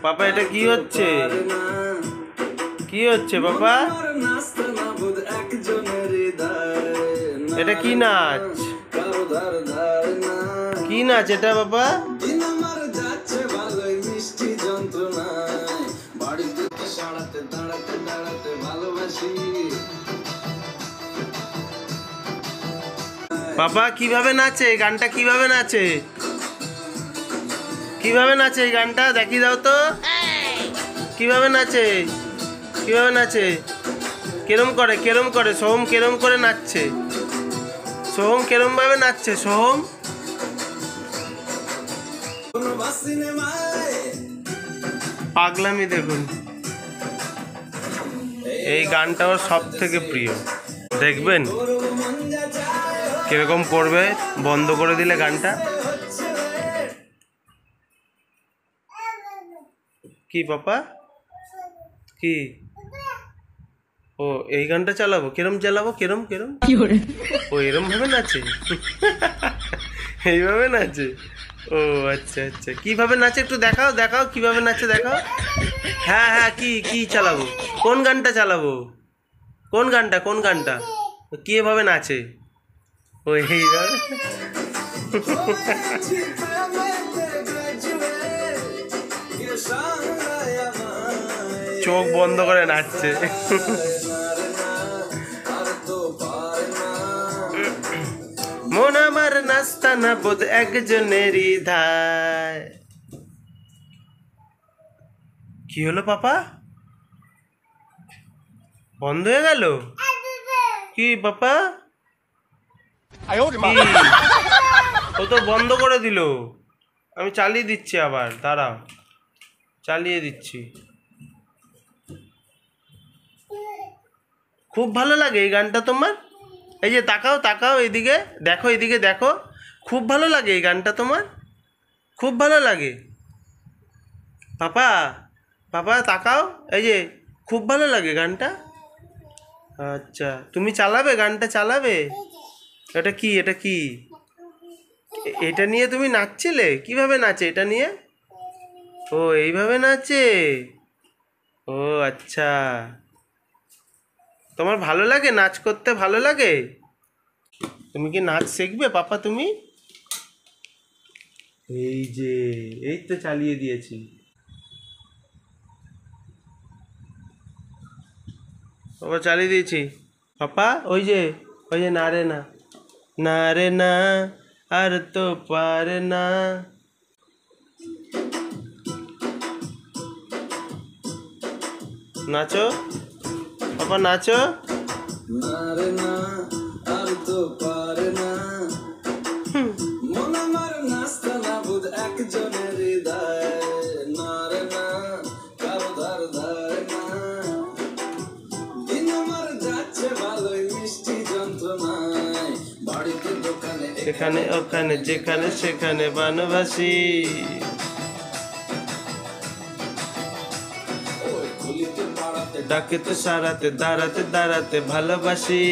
পাপা এটা কি হচ্ছে? কি হচ্ছে পাপা? এটা কি নাচ? কি নাচ এটা বাবা? বাবা কিভাবে নাচে? গানটা কিভাবে নাচে? কিভাবে নাচে এই গানটা দেখি দাও তো। কিভাবে নাচে? কিভাবে নাচে? কেরম করে কেরম করে? সোহম কেরম করে নাচছে? সোহম কেরম ভাবে নাচছে? সোহম পাগলামি দেখুন। এই গানটা ওর সব থেকে প্রিয়। দেখবেন কিরকম করবে বন্ধ করে দিলে গানটা। কি পাপা? কি? ও এই গানটা চালাবো? কেরম চালাবো? কেরম কেরম? ও এরম ভাবে নাচে? এইভাবে নাচে? ও আচ্ছা আচ্ছা। কিভাবে নাচে একটু দেখাও, দেখাও কিভাবে নাচে দেখাও। হ্যাঁ হ্যাঁ, কি কি চালাবো? কোন গানটা চালাবো? কোন গানটা? কোন গানটা? কিভাবে নাচে? ও এইভাবে। চোখ বন্ধ করে নাচছে। মন আমার নাস্তা না বোধ একজনেরই ধায়। কি হলো পাপা? বন্ধ হয়ে গেল? কি পাপা? ও তো বন্ধ করে দিল। আমি চালিয়ে দিচ্ছি আবার, দাঁড়াও চালিয়ে দিচ্ছি। খুব ভালো লাগে এই গানটা তোমার? এই যে তাকাও তাকাও এইদিকে দেখো, এইদিকে দেখো। খুব ভালো লাগে এই গানটা তোমার? খুব ভালো লাগে পাপা? পাপা তাকাও, এই যে খুব ভালো লাগে গানটা। আচ্ছা তুমি চালাবে গানটা? চালাবে? এটা কি? এটা কি? এটা নিয়ে তুমি নাচছিলে? কিভাবে নাচে এটা নিয়ে? ও এইভাবে নাচে? ও আচ্ছা। তোমার ভালো লাগে নাচ করতে? ভালো লাগে? তুমি কি নাচ শিখবে পাপা তুমি? এই যে এই তো চালিয়ে দিয়েছি। বাবা চালিয়ে দিয়েছি পাপা। ওই যে না রে না, না রে না আর তো পারে না। নাচো পাপা নাচো। না রে না আর তো পারে না, মন আমার নাস্তা না বুঝ একজনের হৃদয়। না রে না কারো ধার ধারে না, দিন আমার যাচ্ছে ভালোই মিষ্টি যন্ত্রণায়। বাড়িতে দোকানে এখানে ওখানে যেখানে সেখানে বানবাসী। ডাকে তো সারাতে দাঁড়াতে দাঁড়াতে ভালোবাসি।